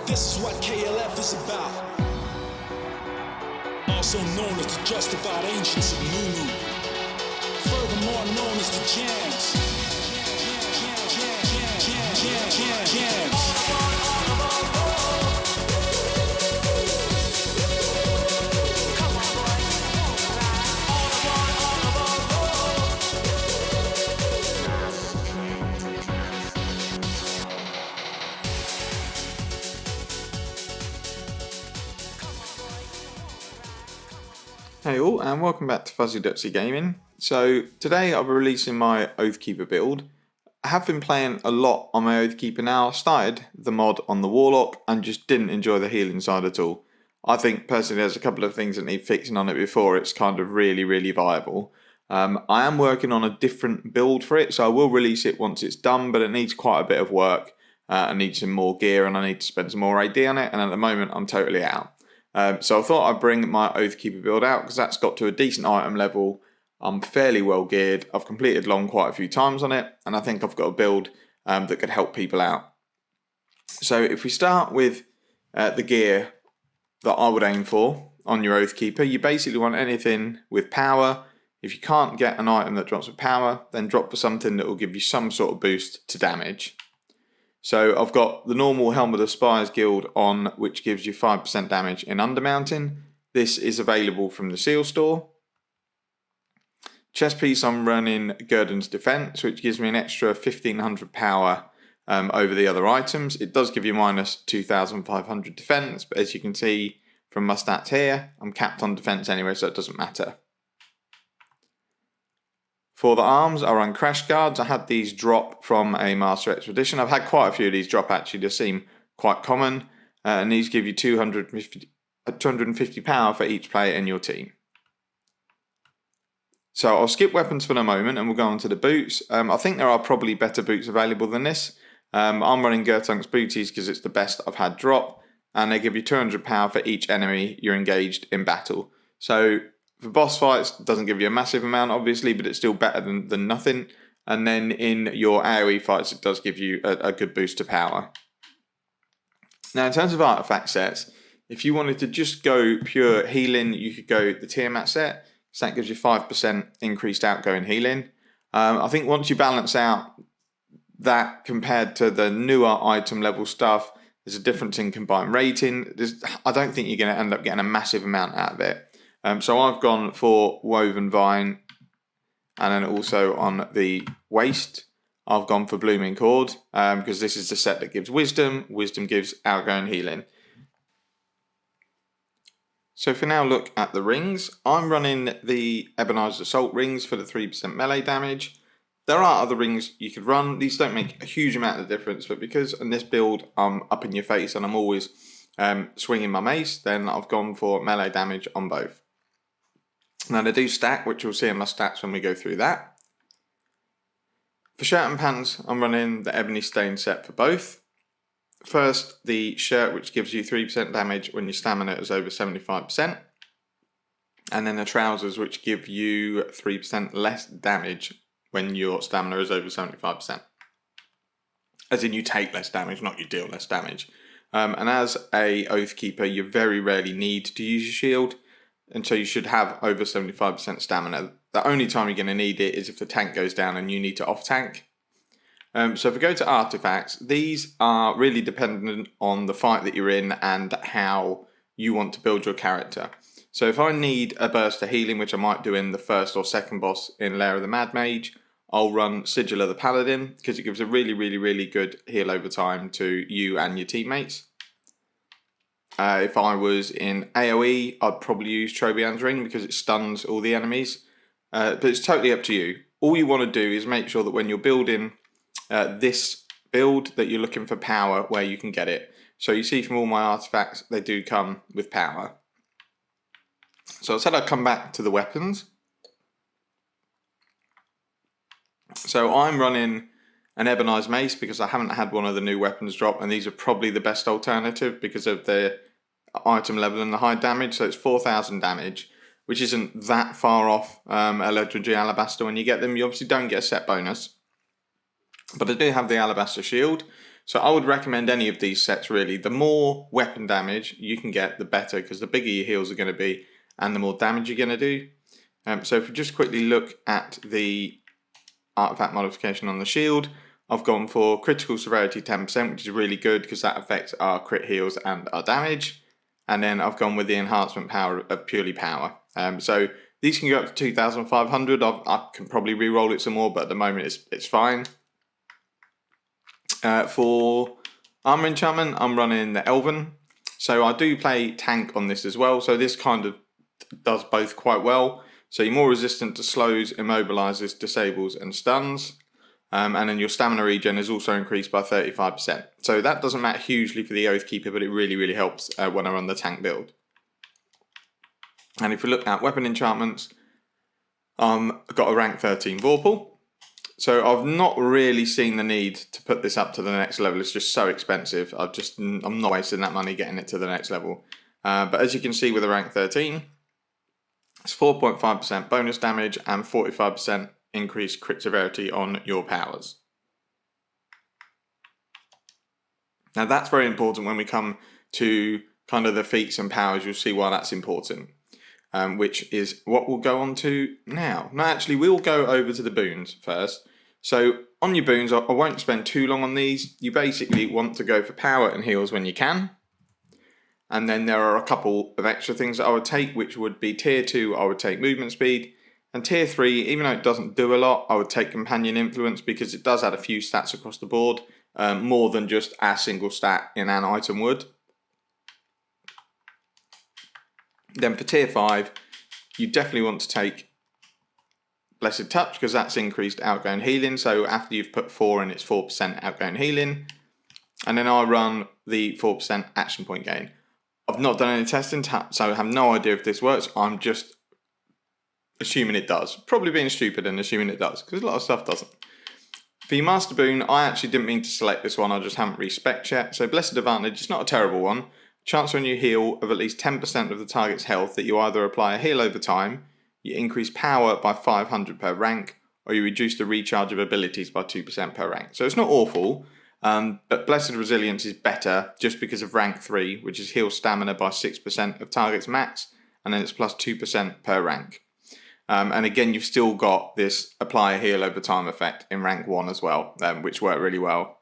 This is what KLF is about. Also known as the justified ancients of Nunu. Furthermore known as the Jams. Hey all, and welcome back to Fuzzy Ducksy Gaming. So today I'll be releasing my Oathkeeper build. I have been playing a lot on my Oathkeeper now. I started the mod on the Warlock and just didn't enjoy the healing side at all. I think personally there's a couple of things that need fixing on it before it's kind of really viable. I am working on a different build for it, so I will release it once it's done, but it needs quite a bit of work. I need some more gear and I need to spend some more AD on it, and at the moment I'm totally out. So I thought I'd bring my Oathkeeper build out because that's got to a decent item level. I'm fairly well geared. I've completed long quite a few times on it, and I think I've got a build that could help people out. So if we start with the gear that I would aim for on your Oathkeeper, you basically want anything with power. If you can't get an item that drops with power, then drop for something that will give you some sort of boost to damage. So I've got the normal Helm of the Spires guild on, which gives you 5% damage in Undermountain. This is available from the Seal Store. Chest piece, I'm running Gurdon's Defense, which gives me an extra 1500 power over the other items. It does give you minus 2500 defense, but as you can see from my stats here, I'm capped on defense anyway, so it doesn't matter. For the arms, I run Crash Guards. I had these drop from a Master Expedition. I've had quite a few of these drop actually. They seem quite common. And these give you 250 power for each player in your team. So I'll skip weapons for the moment and we'll go on to the boots. I think there are probably better boots available than this. I'm running Gertunk's Booties because it's the best I've had drop. And they give you 200 power for each enemy you're engaged in battle. So for boss fights, it doesn't give you a massive amount, obviously, but it's still better than nothing. And then in your AoE fights, it does give you a good boost to power. Now, in terms of artifact sets, if you wanted to just go pure healing, you could go the Tiamat set, so that gives you 5% increased outgoing healing. I think once you balance out that compared to the newer item level stuff, there's a difference in combined rating. I don't think you're going to end up getting a massive amount out of it. So I've gone for Woven Vine, and then also on the waist, I've gone for Blooming Cord, because this is the set that gives Wisdom. Wisdom gives outgoing healing. So if we now look at the rings, I'm running the Ebonized Assault rings for the 3% melee damage. There are other rings you could run. These don't make a huge amount of difference, but because in this build I'm up in your face and I'm always swinging my mace, then I've gone for melee damage on both. Now they do stack, which you'll see in my stats when we go through that. For shirt and pants, I'm running the Ebony Stain set for both. First, the shirt, which gives you 3% damage when your stamina is over 75%. And then the trousers, which give you 3% less damage when your stamina is over 75%. As in you take less damage, not you deal less damage. And as a Oathkeeper, you very rarely need to use your shield. And so you should have over 75% stamina. The only time you're going to need it is if the tank goes down and you need to off-tank. So if we go to artifacts, these are really dependent on the fight that you're in and how you want to build your character. So if I need a burst of healing, which I might do in the first or second boss in Lair of the Mad Mage, I'll run Sigil of the Paladin because it gives a really good heal over time to you and your teammates. If I was in AoE, I'd probably use Trobian's Ring because it stuns all the enemies. But it's totally up to you. All you want to do is make sure that when you're building this build that you're looking for power where you can get it. So you see from all my artifacts, they do come with power. So I said I'd come back to the weapons. So I'm running an Ebonized Mace because I haven't had one of the new weapons drop, and these are probably the best alternative because of the item level and the high damage. So it's 4000 damage, which isn't that far off a Legendary Alabaster when you get them. You obviously don't get a set bonus, but I do have the Alabaster Shield. So I would recommend any of these sets really. The more weapon damage you can get, the better, because the bigger your heals are going to be and the more damage you're going to do. So if we just quickly look at the artifact modification on the shield, I've gone for critical severity 10%, which is really good because that affects our crit heals and our damage. And then I've gone with the enhancement power of purely power. So these can go up to 2,500. I can probably re-roll it some more, but at the moment it's fine. For armor enchantment, I'm running the Elven. So I do play tank on this as well. So this kind of does both quite well. So you're more resistant to slows, immobilizes, disables, and stuns. And then your stamina regen is also increased by 35%. So that doesn't matter hugely for the Oathkeeper, but it really, really helps when I run the tank build. And if we look at weapon enchantments, I've got a rank 13 Vorpal. So I've not really seen the need to put this up to the next level. It's just so expensive. I'm not wasting that money getting it to the next level. But as you can see with a rank 13, it's 4.5% bonus damage and 45% increased crit severity on your powers. Now that's very important when we come to kind of the feats and powers. You'll see why that's important, which is what we'll go on to now. Now actually we'll go over to the boons first. So on your boons, I won't spend too long on these. You basically want to go for power and heals when you can. And then there are a couple of extra things that I would take, which would be tier 2, I would take movement speed. And tier 3, even though it doesn't do a lot, I would take companion influence because it does add a few stats across the board, more than just a single stat in an item would. Then for tier 5, you definitely want to take Blessed Touch because that's increased outgoing healing. So after you've put 4 in, it's 4% outgoing healing. And then I run the 4% action point gain. I've not done any testing, so I have no idea if this works. I'm just assuming it does. Probably being stupid and assuming it does, because a lot of stuff doesn't. For your Master Boon, I actually didn't mean to select this one, I just haven't respec'd yet. So Blessed Advantage, it's not a terrible one. Chance when you heal of at least 10% of the target's health that you either apply a heal over time, you increase power by 500 per rank, or you reduce the recharge of abilities by 2% per rank. So it's not awful. But Blessed Resilience is better just because of rank 3, which is heal stamina by 6% of target's max, and then it's plus 2% per rank. And again, you've still got this apply a heal over time effect in rank 1 as well, which worked really well.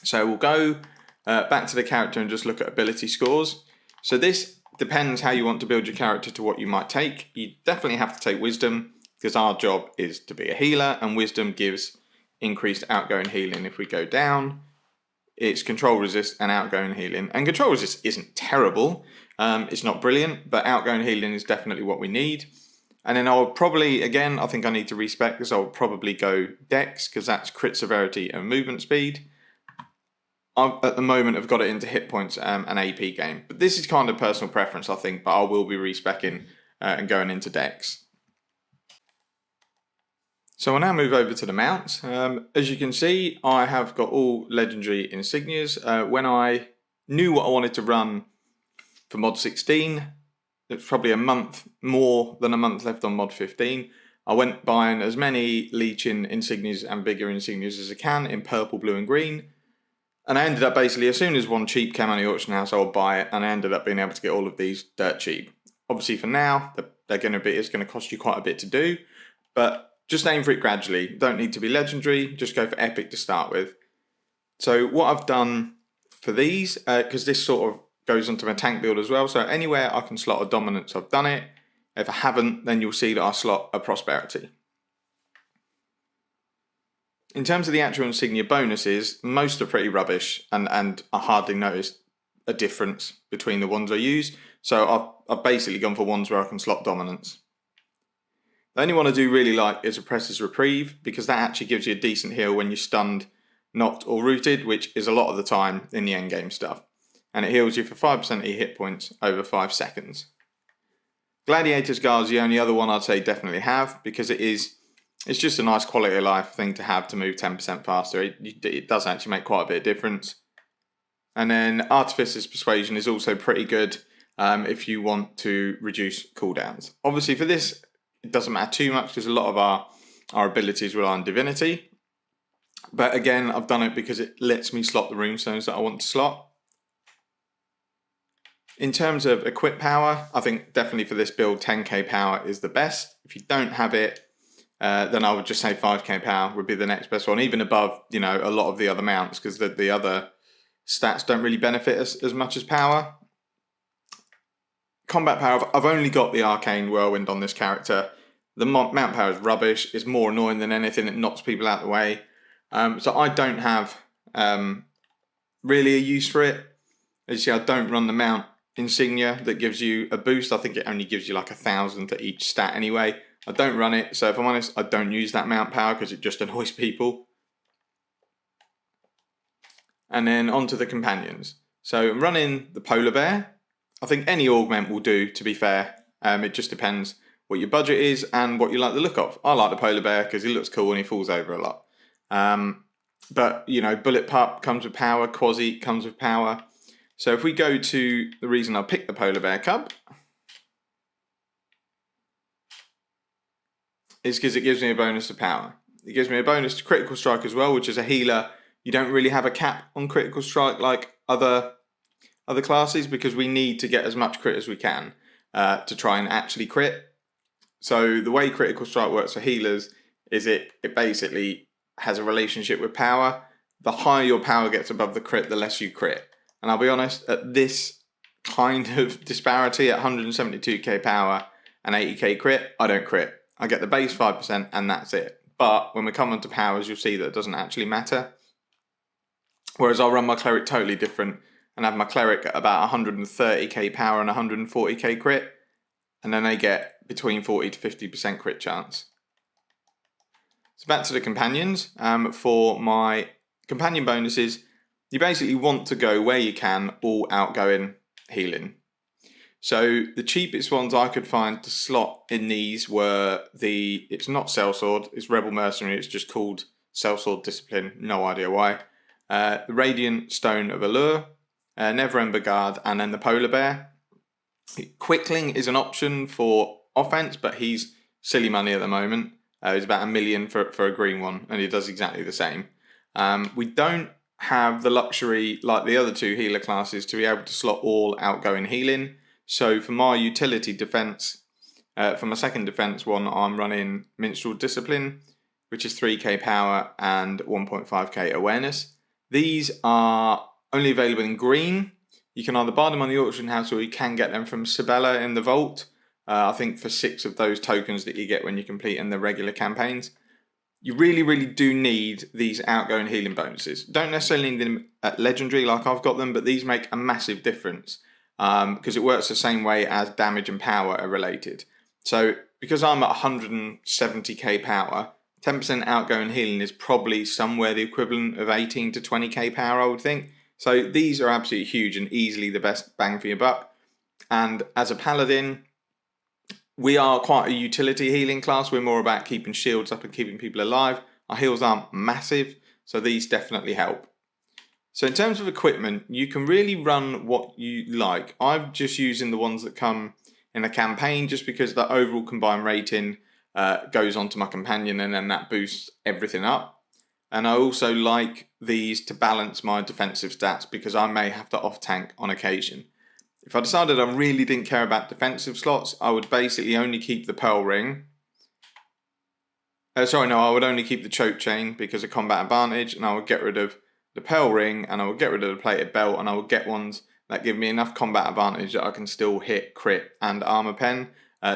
So we'll go back to the character and just look at ability scores. So this depends how you want to build your character to what you might take. You definitely have to take Wisdom, because our job is to be a healer, and Wisdom gives increased outgoing healing. If we go down, it's control resist and outgoing healing, and control resist isn't terrible. It's not brilliant, but outgoing healing is definitely what we need. And then I'll probably, again, I think I need to respec this. I'll probably go Dex because that's crit severity and movement speed. At the moment I've got it into hit points and AP game, but this is kind of personal preference, I think, but I will be respecing and going into Dex. So I'll now move over to the mounts. As you can see, I have got all legendary insignias. When I knew what I wanted to run for mod 16, it's probably more than a month left on mod 15. I went buying as many Leechin insignias and bigger insignias as I can in purple, blue and green. And I ended up basically, as soon as one cheap came on the auction house, I would buy it, and I ended up being able to get all of these dirt cheap. Obviously for now, it's going to cost you quite a bit to do, but just aim for it gradually. Don't need to be legendary, just go for epic to start with. So what I've done for these, because this sort of goes onto my tank build as well, so anywhere I can slot a dominance, I've done it. If I haven't, then you'll see that I slot a prosperity. In terms of the actual insignia bonuses, most are pretty rubbish, and I hardly noticed a difference between the ones I use. So I've basically gone for ones where I can slot dominance. The only one I do really like is Oppressor's Reprieve, because that actually gives you a decent heal when you're stunned, knocked or rooted, which is a lot of the time in the endgame stuff. And it heals you for 5% of your hit points over 5 seconds. Gladiator's Guard is the only other one I'd say definitely have, because it's just a nice quality of life thing to have to move 10% faster. It does actually make quite a bit of difference. And then Artificer's Persuasion is also pretty good if you want to reduce cooldowns. Obviously for this, it doesn't matter too much because a lot of our abilities rely on divinity. But again, I've done it because it lets me slot the runestones that I want to slot. In terms of equip power, I think definitely for this build, 10k power is the best. If you don't have it, then I would just say 5k power would be the next best one, even above, a lot of the other mounts, because the other stats don't really benefit as much as power. Combat power, I've only got the Arcane Whirlwind on this character. The mount power is rubbish. It's more annoying than anything. It knocks people out of the way. So I don't have really a use for it. As you see, I don't run the mount insignia that gives you a boost. I think it only gives you like 1,000 to each stat anyway. I don't run it, so if I'm honest, I don't use that mount power because it just annoys people. And then onto the companions. So I'm running the polar bear. I think any augment will do, to be fair. It just depends what your budget is and what you like the look of. I like the polar bear because he looks cool and he falls over a lot. But, Bullet Pup comes with power, Quasi comes with power. So if we go to the reason I picked the polar bear cub, is because it gives me a bonus to power. It gives me a bonus to critical strike as well, which is a healer. You don't really have a cap on critical strike like other classes because we need to get as much crit as we can to try and actually crit. So the way critical strike works for healers is it basically has a relationship with power. The higher your power gets above the crit, the less you crit. And I'll be honest, at this kind of disparity, at 172k power and 80k crit, I don't crit. I get the base 5% and that's it. But when we come onto powers, you'll see that it doesn't actually matter. Whereas I'll run my cleric totally different and have my cleric at about 130k power and 140k crit. And then they get between 40 to 50% crit chance. So back to the companions. For my companion bonuses, you basically want to go where you can all outgoing healing. So the cheapest ones I could find to slot in these were it's not Sellsword, it's Rebel Mercenary, it's just called Sellsword Discipline, no idea why. The Radiant Stone of Allure, Neverwinter Guard, and then the Polar Bear. Quickling is an option for offense, but he's silly money at the moment. He's about 1 million for a green one, and he does exactly the same. We don't have the luxury, like the other two healer classes, to be able to slot all outgoing healing. So for my utility defense, for my second defense one, I'm running Minstrel Discipline, which is 3k power and 1.5k awareness. These are only available in green. You can either buy them on the auction house or you can get them from Sibella in the vault. I think for 6 of those tokens that you get when you complete in the regular campaigns. You really, really do need these outgoing healing bonuses. Don't necessarily need them at legendary like I've got them, but these make a massive difference because it works the same way as damage and power are related. So because I'm at 170k power, 10% outgoing healing is probably somewhere the equivalent of 18 to 20k power, I would think. So these are absolutely huge and easily the best bang for your buck. And as a paladin, we are quite a utility healing class. We're more about keeping shields up and keeping people alive. Our heals aren't massive, so these definitely help. So in terms of equipment, you can really run what you like. I'm just using the ones that come in a campaign just because the overall combined rating goes onto my companion and then that boosts everything up. And I also like these to balance my defensive stats because I may have to off-tank on occasion. If I decided I really didn't care about defensive slots, I would basically only keep the Pearl Ring. I would only keep the Choke Chain because of combat advantage, and I would get rid of the Pearl Ring, and I would get rid of the Plated Belt, and I would get ones that give me enough combat advantage that I can still hit crit and armor pen,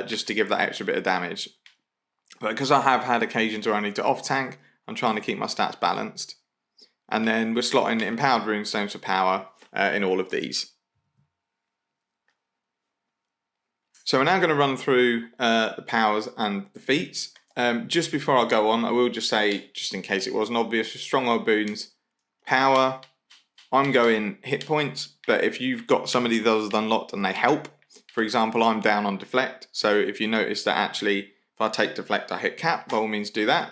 just to give that extra bit of damage. But because I have had occasions where I need to off-tank, I'm trying to keep my stats balanced. And then we're slotting Empowered Runestones for power in all of these. So we're now going to run through the powers and the feats. Just before I go on, I will just say, just in case it wasn't obvious, for Stronghold Boons, power, I'm going hit points, but if you've got some of these others unlocked and they help, for example, I'm down on deflect, so if you notice that actually, if I take deflect, I hit cap, by all means do that.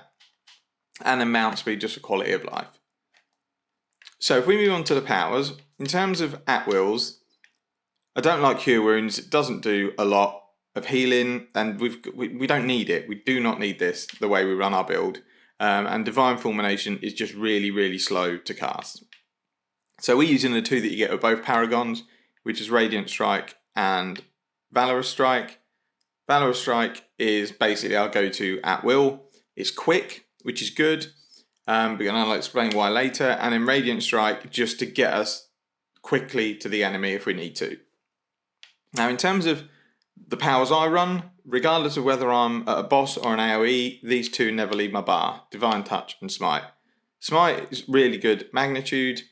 And then mount speed, just for quality of life. So if we move on to the powers, in terms of at-wills, I don't like Cure Wounds. It doesn't do a lot of healing, and we don't need it. We do not need this the way we run our build. and Divine Fulmination is just really, really slow to cast. So we're using the two that you get with both Paragons, which is Radiant Strike and Valorous Strike. Valorous Strike is basically our go-to at will. It's quick, which is good, but I'll explain why later. And then Radiant Strike, just to get us quickly to the enemy if we need to. Now, in terms of the powers I run, regardless of whether I'm at a boss or an AoE, these two never leave my bar: Divine Touch and Smite. Smite is really good magnitude,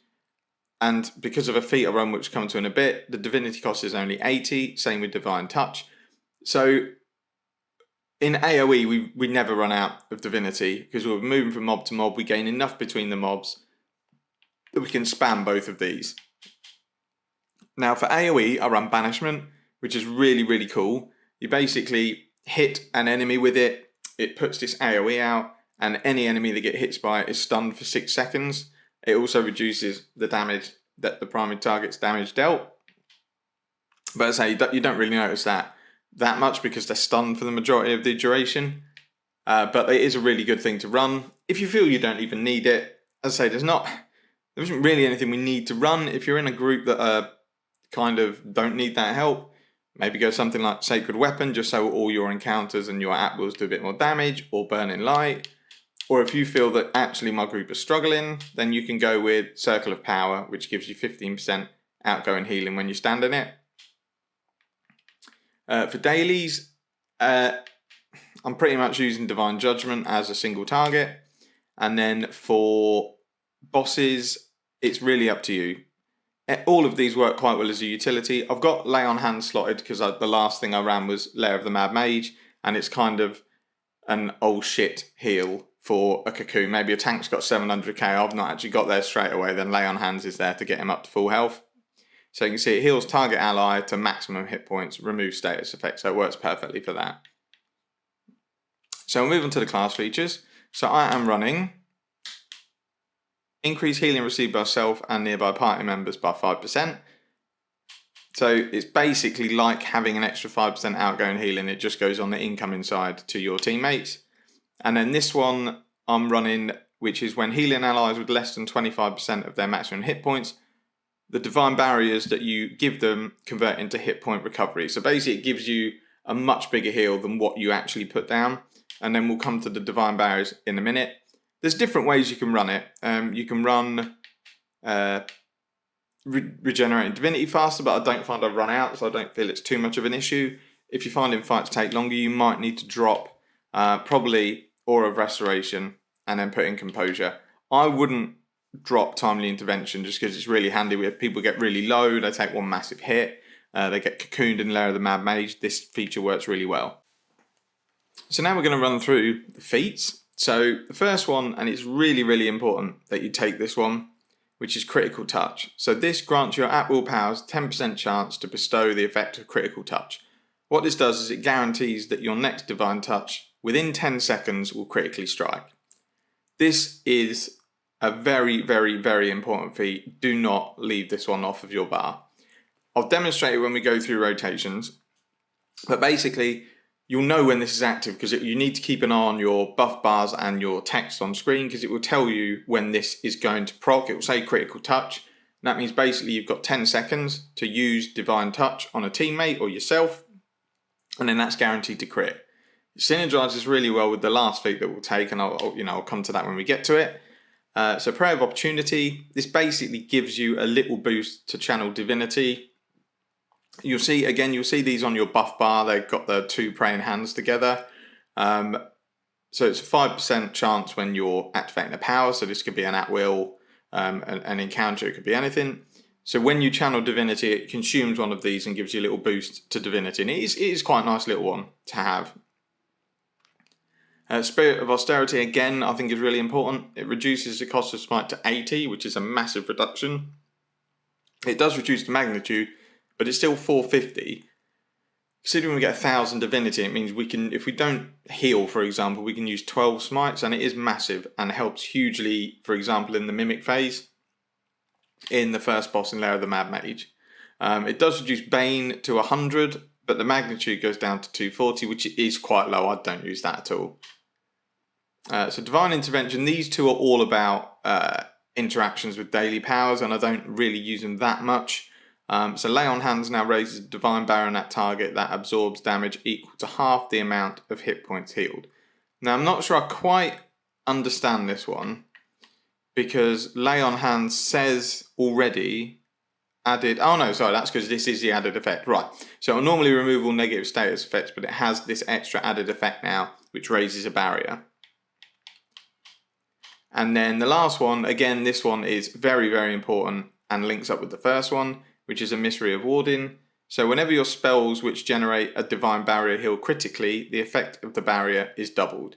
and because of a feat I run, which will come to in a bit, the divinity cost is only 80, same with Divine Touch. So in AoE, we never run out of divinity, because we're moving from mob to mob. We gain enough between the mobs that we can spam both of these. Now for AoE, I run Banishment, which is really, really cool. You basically hit an enemy with it, it puts this AoE out, and any enemy that gets hit by it is stunned for 6 seconds. It also reduces the damage that the primary target's damage dealt. But as I say, you don't really notice that much because they're stunned for the majority of the duration. But it is a really good thing to run. If you feel you don't even need it, as I say, there isn't really anything we need to run. If you're in a group that kind of don't need that help, maybe go something like Sacred Weapon, just so all your encounters and your at-wills do a bit more damage, or Burning Light. Or if you feel that actually my group is struggling, then you can go with Circle of Power, which gives you 15% outgoing healing when you stand in it. For dailies, I'm pretty much using Divine Judgment as a single target. And then for bosses, it's really up to you. All of these work quite well as a utility. I've got Lay on Hands slotted because the last thing I ran was Lair of the Mad Mage, and it's kind of an old shit heal for a Cocoon. Maybe a tank's got 700k, I've not actually got there straight away, then Lay on Hands is there to get him up to full health. So you can see it heals target ally to maximum hit points, removes status effects, so it works perfectly for that. So we'll move on to the class features. So I am running increase healing received by self and nearby party members by 5%. So it's basically like having an extra 5% outgoing healing, it just goes on the incoming side to your teammates. And then this one I'm running, which is when healing allies with less than 25% of their maximum hit points, the divine barriers that you give them convert into hit point recovery. So basically it gives you a much bigger heal than what you actually put down. And then we'll come to the divine barriers in a minute. There's different ways you can run it. You can run regenerating divinity faster, but I don't find I've run out, so I don't feel it's too much of an issue. If you're finding fights take longer, you might need to drop probably Aura of Restoration and then put in Composure. I wouldn't drop Timely Intervention just because it's really handy. If people get really low, they take one massive hit, they get cocooned in Lair of the Mad Mage. This feature works really well. So now we're going to run through the feats. So the first one, and it's really, really important that you take this one, which is Critical Touch. So this grants your at-will powers 10% chance to bestow the effect of Critical Touch. What this does is it guarantees that your next Divine Touch within 10 seconds will critically strike. This is a very, very, very important feat. Do not leave this one off of your bar. I'll demonstrate it when we go through rotations, but basically you'll know when this is active because you need to keep an eye on your buff bars and your text on screen because it will tell you when this is going to proc. It will say Critical Touch. And that means basically you've got 10 seconds to use Divine Touch on a teammate or yourself, and then that's guaranteed to crit. It synergizes really well with the last feat that we'll take, and I'll come to that when we get to it. So Prayer of Opportunity, this basically gives you a little boost to channel divinity. You'll see these on your buff bar. They've got the two praying hands together. So it's a 5% chance when you're activating a power. So this could be an at-will, an encounter, it could be anything. So when you channel divinity, it consumes one of these and gives you a little boost to divinity. And it is quite a nice little one to have. Spirit of Austerity, again, I think is really important. It reduces the cost of Smite to 80, which is a massive reduction. It does reduce the magnitude, but it's still 450. Considering we get 1,000 divinity, it means we can, if we don't heal, for example, we can use 12 smites, and it is massive and helps hugely, for example, in the Mimic phase, in the first boss in Lair of the Mad Mage. It does reduce Bane to 100, but the magnitude goes down to 240, which is quite low. I don't use that at all. So Divine Intervention, these two are all about interactions with daily powers, and I don't really use them that much. So Lay on Hands now raises a Divine Barrier at target that absorbs damage equal to half the amount of hit points healed. Now I'm not sure I quite understand this one, because Lay on Hands says already added... Oh no, sorry, that's because this is the added effect. Right, so it'll normally remove all negative status effects, but it has this extra added effect now, which raises a barrier. And then the last one, again, this one is very, very important and links up with the first one, which is a Mystery of Warding. So whenever your spells which generate a Divine Barrier heal critically, the effect of the barrier is doubled.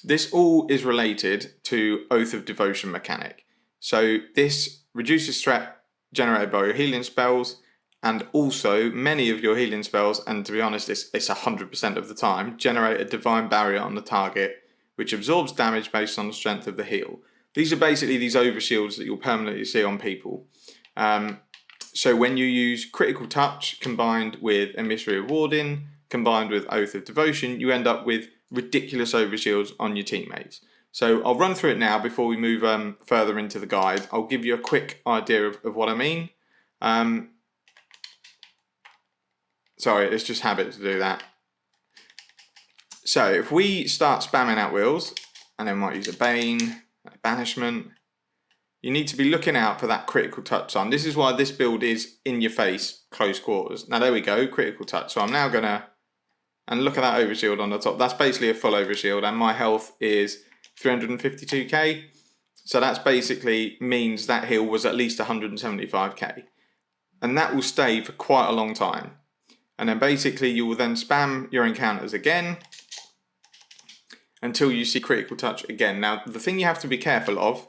This all is related to Oath of Devotion mechanic. So this reduces threat generated by your healing spells, and also many of your healing spells, and to be honest, it's 100% of the time, generate a Divine Barrier on the target, which absorbs damage based on the strength of the heal. These are basically these overshields that you'll permanently see on people. So when you use Critical Touch combined with a Mystery of Warding, combined with Oath of Devotion, you end up with ridiculous overshields on your teammates. So I'll run through it now before we move further into the guide. I'll give you a quick idea of what I mean. Sorry, it's just habit to do that. So if we start spamming out wheels, and then might use a Bane, a Banishment, you need to be looking out for that Critical Touch on. This is why this build is in your face, close quarters. Now there we go, Critical Touch. So I'm now gonna, and look at that overshield on the top. That's basically a full overshield, and my health is 352k. So that's basically means that heal was at least 175k. And that will stay for quite a long time. And then basically you will then spam your encounters again until you see Critical Touch again. Now the thing you have to be careful of,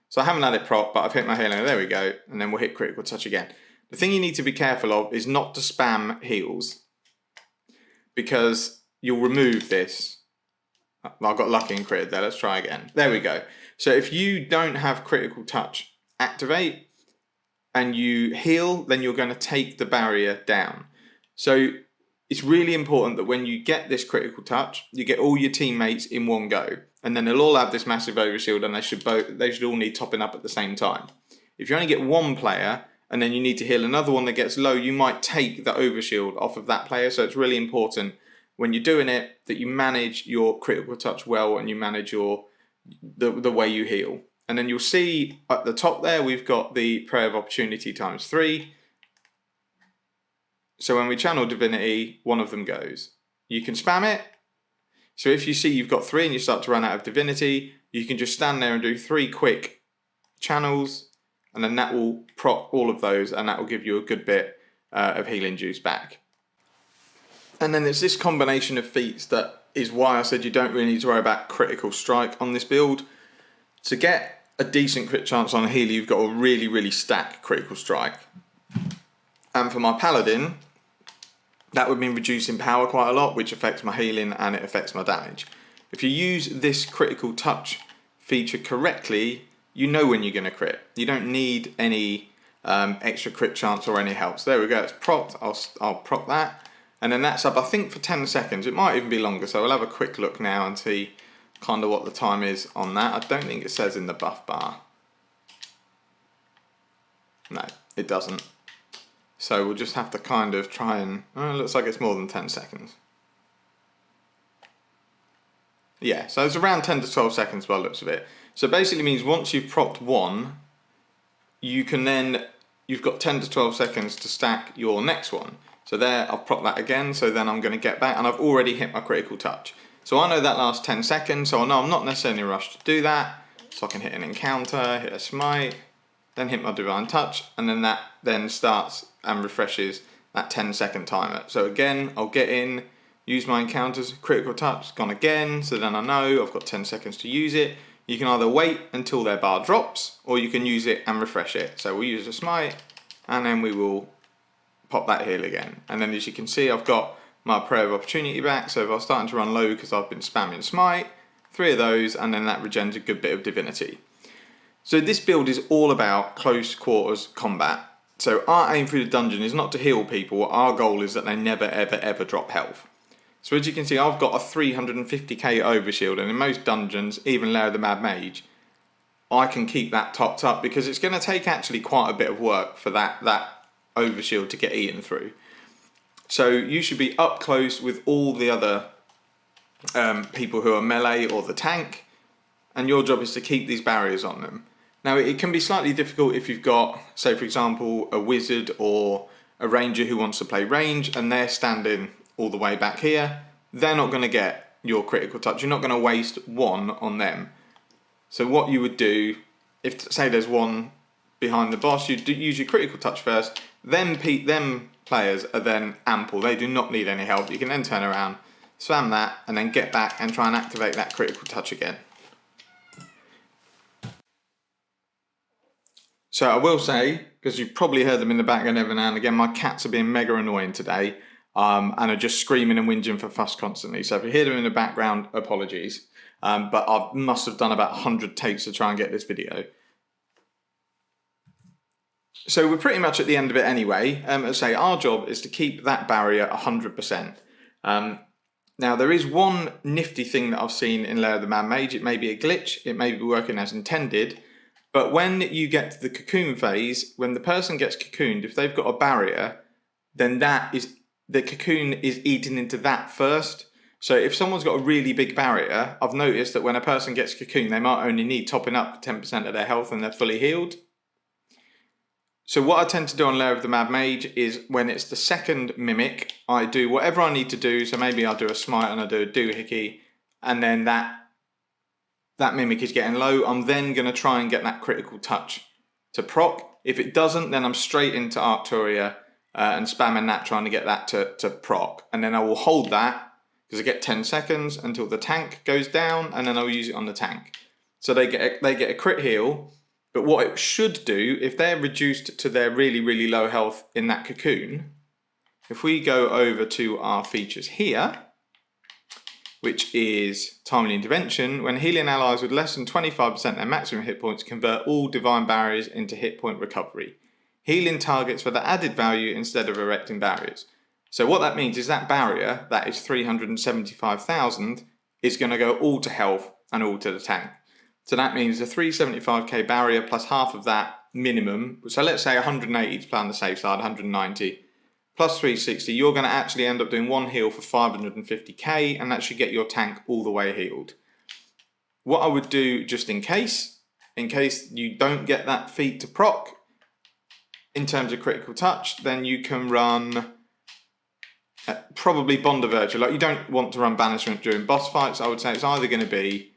so I haven't had it prop, but I've hit my healing, there we go, and then we'll hit Critical Touch again. The thing you need to be careful of is not to spam heals, because you'll remove this. I got lucky and critted there, let's try again. There we go. So if you don't have Critical Touch activate and you heal, then you're going to take the barrier down. So it's really important that when you get this Critical Touch, you get all your teammates in one go, and then they'll all have this massive overshield, and they should all need topping up at the same time. If you only get one player and then you need to heal another one that gets low, you might take the overshield off of that player. So it's really important when you're doing it that you manage your Critical Touch well, and you manage the way you heal. And then you'll see at the top there we've got the Prayer of Opportunity ×3. So when we channel Divinity, one of them goes. You can spam it. So if you see you've got 3 and you start to run out of Divinity, you can just stand there and do 3 quick channels, and then that will proc all of those, and that will give you a good bit of healing juice back. And then there's this combination of feats that is why I said you don't really need to worry about Critical Strike on this build. To get a decent crit chance on a healer, you've got to really, really stack Critical Strike. And for my Paladin, that would mean reducing power quite a lot, which affects my healing and it affects my damage. If you use this Critical Touch feature correctly, you know when you're going to crit. You don't need any extra crit chance or any help. So there we go, it's propped. I'll prop that. And then that's up, I think, for 10 seconds. It might even be longer, so we'll have a quick look now and see kind of what the time is on that. I don't think it says in the buff bar. No, it doesn't. So we'll just have to kind of try and... Oh, it looks like it's more than 10 seconds. Yeah, so it's around 10 to 12 seconds by the looks of it. So basically means once you've propped one, you can then... You've got 10 to 12 seconds to stack your next one. So there, I've propped that again, so then I'm going to get back, and I've already hit my Critical Touch. So I know that lasts 10 seconds, so I know I'm not necessarily rushed to do that. So I can hit an encounter, hit a smite, then hit my Divine Touch, and then that then starts and refreshes that 10-second timer. So again, I'll get in, use my encounters, Critical Touch, gone again, so then I know I've got 10 seconds to use it. You can either wait until their bar drops, or you can use it and refresh it. So we'll use a smite, and then we will pop that heal again. And then as you can see, I've got my Prayer of Opportunity back, so if I'm starting to run low because I've been spamming smite, 3 of those, and then that regens a good bit of Divinity. So this build is all about close quarters combat. So our aim through the dungeon is not to heal people, our goal is that they never ever ever drop health. So as you can see, I've got a 350k overshield, and in most dungeons, even Lair of the Mad Mage, I can keep that topped up because it's going to take actually quite a bit of work for that overshield to get eaten through. So you should be up close with all the other people who are melee or the tank, and your job is to keep these barriers on them. Now it can be slightly difficult if you've got, say for example, a wizard or a ranger who wants to play range and they're standing all the way back here. They're not going to get your critical touch. You're not going to waste one on them. So what you would do, if say there's one behind the boss, you'd use your critical touch first. Them players are then ample. They do not need any help. You can then turn around, spam that, and then get back and try and activate that critical touch again. So I will say, because you've probably heard them in the background every now and again, my cats are being mega annoying today and are just screaming and whinging for fuss constantly. So if you hear them in the background, apologies. But I must have done about 100 takes to try and get this video. So we're pretty much at the end of it anyway. As I say, our job is to keep that barrier 100%. Now there is one nifty thing that I've seen in Lair of the Mad Mage. It may be a glitch, it may be working as intended, but when you get to the cocoon phase, when the person gets cocooned, if they've got a barrier, then the cocoon is eaten into that first. So if someone's got a really big barrier, I've noticed that when a person gets cocooned, they might only need topping up 10% of their health and they're fully healed. So what I tend to do on Lair of the Mad Mage is when it's the second mimic, I do whatever I need to do. So maybe I'll do a smite and I'll do a doohickey, and then that mimic is getting low. I'm then going to try and get that critical touch to proc. If it doesn't, then I'm straight into Arcturia and spamming that, trying to get that to proc. And then I will hold that, because I get 10 seconds until the tank goes down, and then I'll use it on the tank. So they get a crit heal, but what it should do, if they're reduced to their really, really low health in that cocoon, if we go over to our features here, which is Timely Intervention, when healing allies with less than 25% their maximum hit points, convert all divine barriers into hit point recovery. Healing targets for the added value instead of erecting barriers. So what that means is that barrier, that is 375,000, is going to go all to health and all to the tank. So that means the 375k barrier plus half of that minimum, so let's say 180 to play on the safe side, 190, plus 360, you're going to actually end up doing one heal for 550k, and that should get your tank all the way healed. What I would do just in case you don't get that feat to proc, in terms of critical touch, then you can run probably Bond of Virtue. Like, you don't want to run Banishment during boss fights. I would say it's either going to be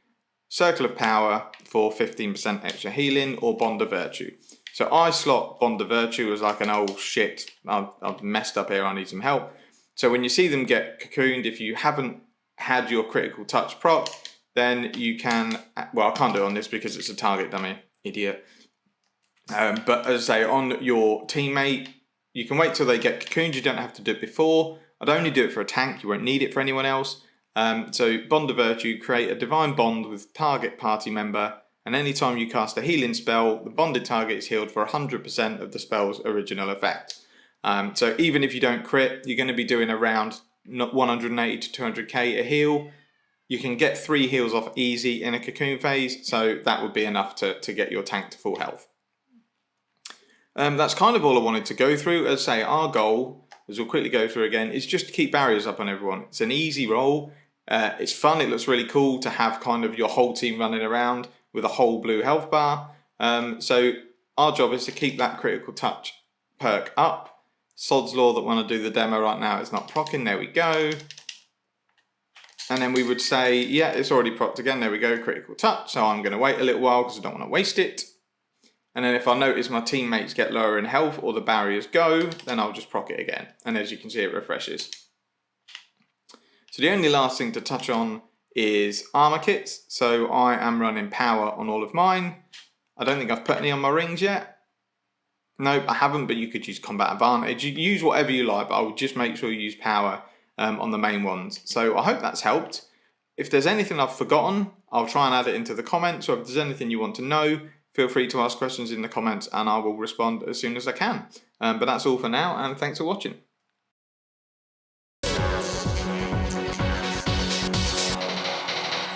Circle of Power for 15% extra healing or Bond of Virtue. So I slot Bond of Virtue as like an old shit, I've messed up here, I need some help. So when you see them get cocooned, if you haven't had your critical touch proc, then you can, well, I can't do it on this because it's a target dummy, idiot. But as I say, on your teammate, you can wait till they get cocooned, you don't have to do it before. I'd only do it for a tank, you won't need it for anyone else. So Bond of Virtue, create a divine bond with target party member, and anytime you cast a healing spell, the bonded target is healed for 100% of the spell's original effect. So even if you don't crit, you're going to be doing around 180 to 200k a heal. You can get 3 heals off easy in a cocoon phase, so that would be enough to get your tank to full health. That's kind of all I wanted to go through. As I say, our goal, as we'll quickly go through again, is just to keep barriers up on everyone. It's an easy roll. It's fun. It looks really cool to have kind of your whole team running around with a whole blue health bar. So our job is to keep that critical touch perk up. Sod's Law that want to do the demo right now is not proccing. There we go. And then we would say, yeah, it's already procced again. There we go, critical touch. So I'm going to wait a little while because I don't want to waste it. And then if I notice my teammates get lower in health or the barriers go, then I'll just proc it again. And as you can see, it refreshes. So the only last thing to touch on is armor kits. So I am running power on all of mine. I don't think I've put any on my rings yet. Nope, I haven't, but you could use combat advantage. You use whatever you like, but I would just make sure you use power on the main ones. So I hope that's helped. If there's anything I've forgotten, I'll try and add it into the comments. Or if there's anything you want to know, feel free to ask questions in the comments and I will respond as soon as I can. But that's all for now, and thanks for watching.